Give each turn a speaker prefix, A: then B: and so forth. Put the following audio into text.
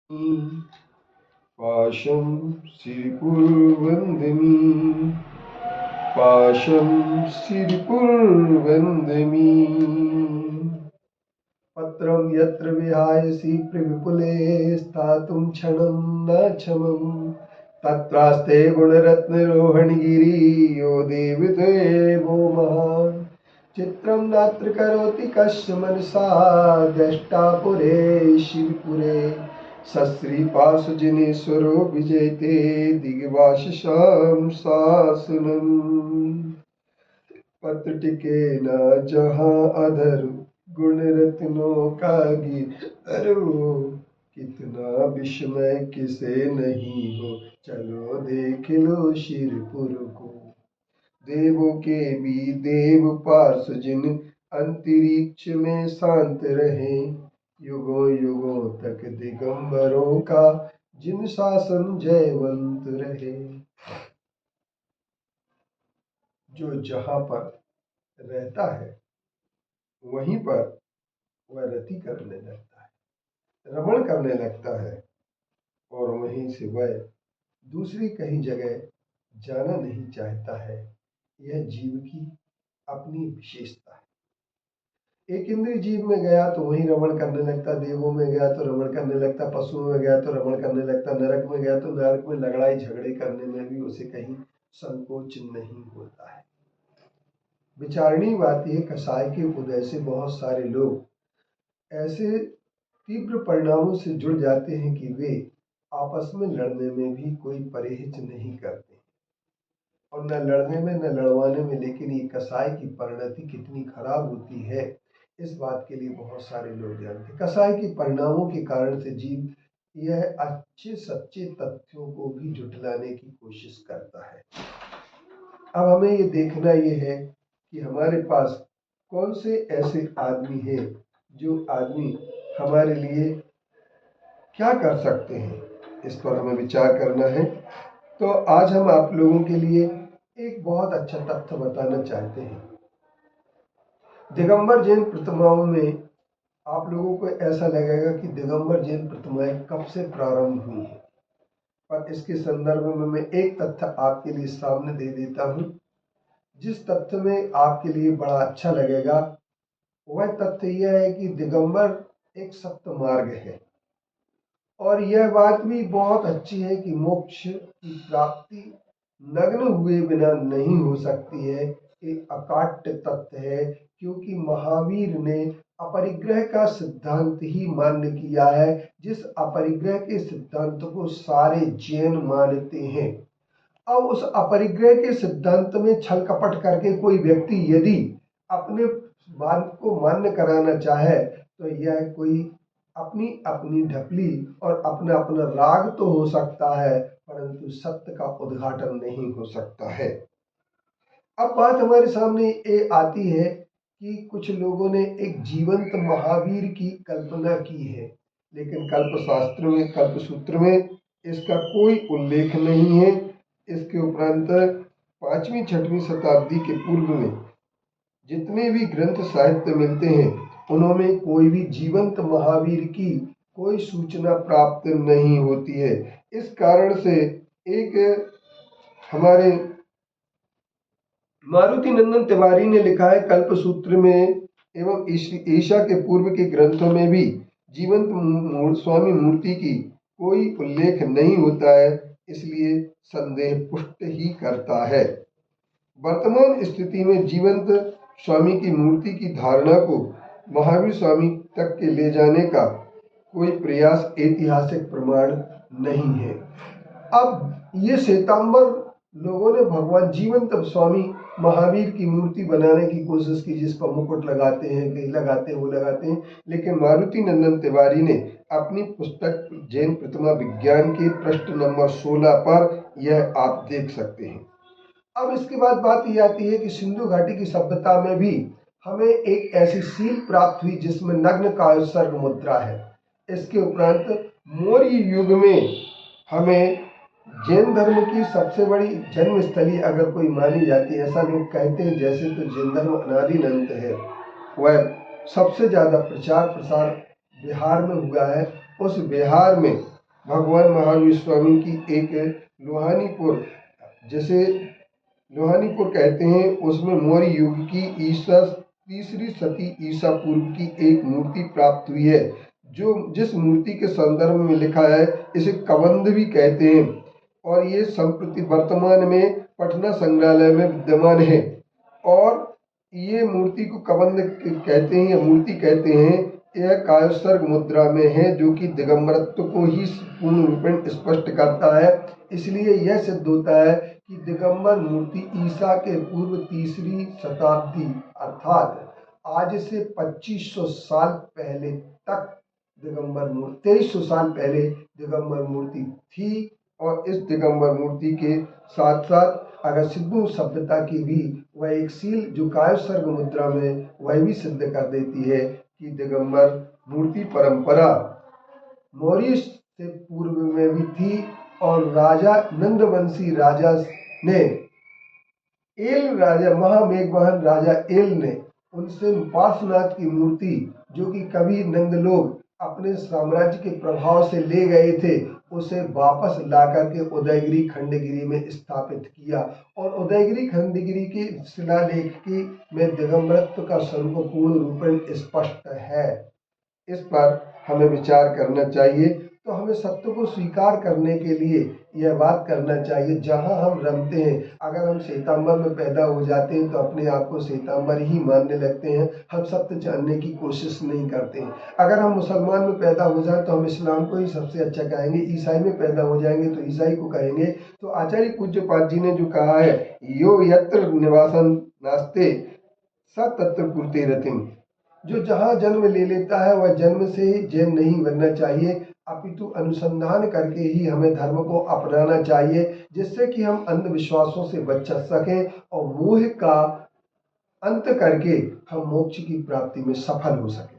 A: पाशं सिरिपुरवन्दिनी पाशं सिरिपुरवन्दिनी पत्रं यत्र विहायसि प्रविपुले स्थातुं क्षणं न क्षमम् तत्रास्ते गुणरत्नरोहणगिरियो देवि देवो महान् चित्रं नात्र करोति कस्य मनसा द्रष्टा पुरे शिवपुरे सश्रीपाशजिनेश्वरो विजयते दिग्वाशिषां शासनम् पत्र टिके न जहाँ अधर गुण रत्नों का गिरो कितना विस्मय किसे नहीं हो चलो देख लो शिरपुर को देवों के भी देव पार्ष जिन अंतरिक्ष में शांत रहे युगों युगों तक दिगंबरों का जिन शासन जयवंत रहे। जो जहां पर रहता है वहीं पर वह रति करने लगता है, रमण करने लगता है और वहीं से वह दूसरी कहीं जगह जाना नहीं चाहता है। यह जीव की अपनी विशेषता है। एक इंद्रिय जीव में गया तो वहीं रमण करने लगता, देवों में गया तो रमण करने लगता, पशुओं में गया तो रमण करने लगता, नरक में गया तो नरक में लड़ाई झगड़े करने में भी उसे कहीं संकोच नहीं होता है। विचारणीय बात यह कसाय के उदय से बहुत सारे लोग ऐसे तीव्र परिणामों से जुड़ जाते हैं कि वे आपस में लड़ने में भी कोई परहेज नहीं करते और न लड़ने में न लड़वाने में। लेकिन ये कसाय की परिणति कितनी खराब होती है इस बात के लिए बहुत सारे लोग जानते हैं। कसाय के परिणामों के कारण से जीव यह अच्छे सच्चे तथ्यों को भी झुठलाने की कोशिश करता है। अब हमें ये देखना ये है कि हमारे पास कौन से ऐसे आदमी हैं जो आदमी हमारे लिए क्या कर सकते हैं, इस पर हमें विचार करना है। तो आज हम आप लोगों के लिए एक बहुत अच्छा तथ्य बताना चाहते हैं। दिगंबर जैन प्रतिमाओं में आप लोगों को ऐसा लगेगा कि दिगंबर जैन प्रतिमाएं कब से प्रारंभ हुई हैं, पर इसके संदर्भ में मैं एक तथ्य आपके लिए सामने दे देता हूं। जिस तथ्य में आपके लिए बड़ा अच्छा लगेगा वह तथ्य यह है कि दिगंबर एक सप्त मार्ग है और यह बात भी बहुत अच्छी है कि मोक्ष की प्राप्ति नग्न हुए बिना नहीं हो सकती है। एक अकाट्य तथ्य है क्योंकि महावीर ने अपरिग्रह का सिद्धांत ही मान्य किया है, जिस अपरिग्रह के सिद्धांत को सारे जैन मानते हैं। अब उस अपरिग्रह के सिद्धांत में छल कपट करके कोई व्यक्ति यदि अपने बात को मान्य कराना चाहे तो यह कोई अपनी अपनी ढपली और अपना अपना राग तो हो सकता है, परंतु सत्य का उद्घाटन नहीं हो सकता है। अब बात हमारे सामने ये आती है कि कुछ लोगों ने एक जीवंत महावीर की कल्पना की है, लेकिन कल्पशास्त्र में कल्पसूत्र में इसका कोई उल्लेख नहीं है। इसके उपरांत 5वीं 6वीं शताब्दी के पूर्व में जितने भी ग्रंथ साहित्य मिलते हैं उनमें कोई भी जीवंत महावीर की कोई सूचना प्राप्त नहीं होती है। इस कारण से एक हमारे मारुति नंदन तिवारी ने लिखा है कल्पसूत्र में एवं ईशा के पूर्व के ग्रंथों में भी जीवंत स्वामी मूर्ति की कोई उल्लेख नहीं होता है, इसलिए संदेह पुष्ट ही करता है। वर्तमान स्थिति में जीवंत स्वामी की मूर्ति की धारणा को महावीर स्वामी तक के ले जाने का कोई प्रयास ऐतिहासिक प्रमाण नहीं है। अब ये श्वेतांबर लोगों ने भगवान जीवंत स्वामी महावीर की मूर्ति बनाने की कोशिश की, जिस पर मुकुट लगाते हैं, कहीं लगाते हैं, वो लगाते हैं, लेकिन मारुति नंदन तिवारी ने अपनी पुस्तक जैन प्रतिमा विज्ञान के पृष्ठ नंबर 16 पर यह आप देख सकते हैं। अब इसके बाद बात यह आती है कि सिंधु घाटी की सभ्यता में भी हमें एक ऐसी सील प्राप्त हुई जिसमें नग्न कायोत्सर्ग मुद्रा है। इसके उपरांत मौर्य युग में हमें जैन धर्म की सबसे बड़ी जन्मस्थली अगर कोई मानी जाती है, ऐसा लोग कहते हैं, जैसे तो जैन धर्म अनादि अनंत है, वह सबसे ज्यादा प्रचार प्रसार बिहार में हुआ है। उस बिहार में भगवान महावीर स्वामी की एक लोहानीपुर, जैसे लोहानीपुर कहते हैं, उसमें मौर्य युग की ईसा 3री शती ईसा पूर्व की एक मूर्ति प्राप्त हुई है, जो जिस मूर्ति के संदर्भ में लिखा है इसे कबंध भी कहते हैं, और ये संप्रति वर्तमान में पटना संग्रहालय में विद्यमान है। और ये मूर्ति को कबंध कहते हैं या मूर्ति कहते हैं। यह कायस्वर्ग मुद्रा में है, जो कि दिगंबरत्व को ही पूर्ण रूपेण स्पष्ट करता है। इसलिए यह सिद्ध होता है कि दिगंबर मूर्ति ईसा के पूर्व 3री शताब्दी अर्थात आज से 2500 साल पहले तक दिगंबर मूर्ति 2300 साल पहले दिगंबर मूर्ति थी। और इस दिगंबर मूर्ति के साथ साथ अगर सिंधु सभ्यता की भी वह एक सील जो कायस्वर्ग मुद्रा में वह भी सिद्ध कर देती है कि दिगंबर मूर्ति परंपरा मौर्य से पूर्व में भी थी। और राजा नंदवंशी राजा ने एल राजा महामेघवाहन राजा एल ने उनसे पार्श्वनाथ की मूर्ति, जो कि कभी नंद लोग अपने साम्राज्य के प्रभाव से ले गए थे, उसे वापस ला करके उदयगिरी खंडगिरी में स्थापित किया। और उदयगिरी खंडगिरी के शिलालेख की में दिगंबरत्व का स्वरूप पूर्ण रूपेण स्पष्ट है। इस पर हमें विचार करना चाहिए। तो हमें सत्य को स्वीकार करने के लिए यह बात करना चाहिए, जहाँ हम रमते हैं, अगर हम श्वेतांबर में पैदा हो जाते हैं तो अपने आप को श्वेतांबर ही मानने लगते हैं, हम सत्य जानने की कोशिश नहीं करते हैं। अगर हम मुसलमान में पैदा हो जाए तो हम इस्लाम को ही सबसे अच्छा कहेंगे, ईसाई में पैदा हो जाएंगे तो ईसाई को कहेंगे। तो आचार्य पूज्यपाद जी ने जो कहा है, यो यत्र निवासन नास्ते स तत्र कुरुते रतिम, जो जहाँ जन्म ले लेता है वह जन्म से जैन नहीं बनना चाहिए, अपितु अनुसंधान करके ही हमें धर्म को अपनाना चाहिए, जिससे कि हम अंधविश्वासों से बच सकें और मोह का अंत करके हम मोक्ष की प्राप्ति में सफल हो सकें।